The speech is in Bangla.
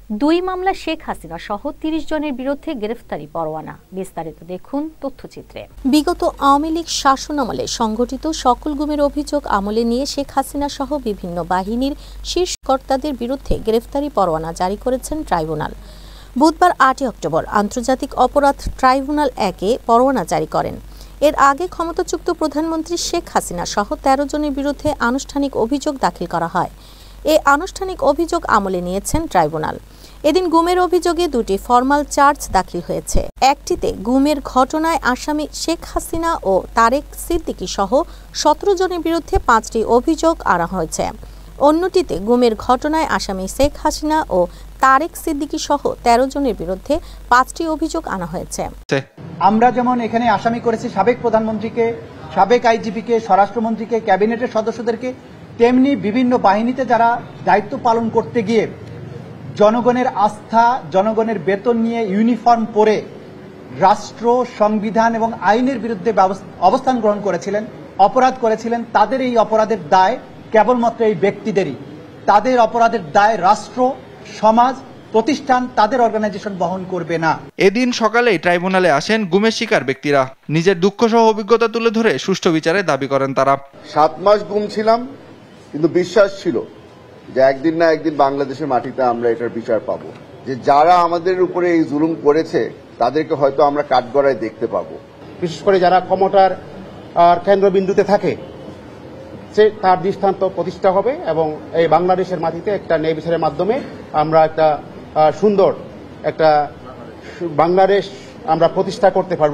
দুই মামলা শেখ হাসিনা সহ ৩০ জনের বিরুদ্ধে গ্রেফতারি পরোয়ানা। বিস্তারিত দেখুন তথ্যচিত্রে। বিগত আওয়ামী লীগ শাসনামলে সংঘটিত সকল গুমের অভিযোগ আমলে নিয়ে শেখ হাসিনা সহ বিভিন্ন বাহিনীর শীর্ষ কর্তাদের বিরুদ্ধে গ্রেফতারি পরোয়ানা জারি করেছেন ট্রাইব্যুনাল। বুধবার ৮ অক্টোবর আন্তর্জাতিক অপরাধ ট্রাইব্যুনাল ১-এ পরোয়ানা জারি করেন। এর আগে ক্ষমতাচ্যুত প্রধানমন্ত্রী শেখ হাসিনা সহ ১৩ জনের বিরুদ্ধে আনুষ্ঠানিক অভিযোগ দাখিল করা হয়। এই আনুষ্ঠানিক অভিযোগ আমলে নিয়েছেন ট্রাইব্যুনাল। এদিন গুমের অভিযোগে দুটি ফরমাল চার্জ দাখিল হয়েছে। একটিতে গুমের ঘটনায় আসামি শেখ হাসিনা ও তারেক সিদ্দিকী সহ ১৭ জনের বিরুদ্ধে ৫টি অভিযোগ আনা হয়েছে। অন্যটিতে গুমের ঘটনায় আসামি শেখ হাসিনা ও তারেক সিদ্দিকী সহ ১৩ জনের বিরুদ্ধে ৫টি অভিযোগ আনা হয়েছে। আমরা যেমন এখানে আসামি করেছি সাবেক প্রধানমন্ত্রীকে, সাবেক আইজিপিকে, স্বরাষ্ট্রমন্ত্রীকে, ক্যাবিনেটের সদস্যদেরকে, তেমনি বিভিন্ন বাহিনীতে যারা দায়িত্ব পালন করতে গিয়ে জনগণের আস্থা, জনগণের বেতন নিয়ে ইউনিফর্ম পরে রাষ্ট্র, সংবিধান এবং আইনের বিরুদ্ধে অবস্থান গ্রহণ করেছিলেন, অপরাধ করেছিলেন, তাদের এই অপরাধের দায় কেবলমাত্র এই ব্যক্তিদেরই। তাদের অপরাধের দায় রাষ্ট্র, সমাজ, প্রতিষ্ঠান, তাদের অর্গানাইজেশন বহন করবে না। এদিন সকালেই ট্রাইব্যুনালে আসেন গুমের শিকার ব্যক্তিরা। নিজের দুঃখ সহ অভিজ্ঞতা তুলে ধরে সুষ্ঠু বিচারের দাবি করেন তারা। ৭ মাস গুম ছিলাম, কিন্তু বিশ্বাস ছিল যে একদিন না একদিন বাংলাদেশের মাটিতে আমরা এটার বিচার পাবো, যে যারা আমাদের উপরে এই জুলুম করেছে তাদেরকে হয়তো আমরা কাঠগড়ায় দেখতে পাবো। বিশেষ করে যারা ক্ষমতার কেন্দ্রবিন্দুতে থাকে, সে তার দৃষ্টান্ত প্রতিষ্ঠা হবে এবং এই বাংলাদেশের মাটিতে একটা ন্যায় বিচারের মাধ্যমে আমরা একটা সুন্দর একটা বাংলাদেশ আমরা প্রতিষ্ঠা করতে পারবো।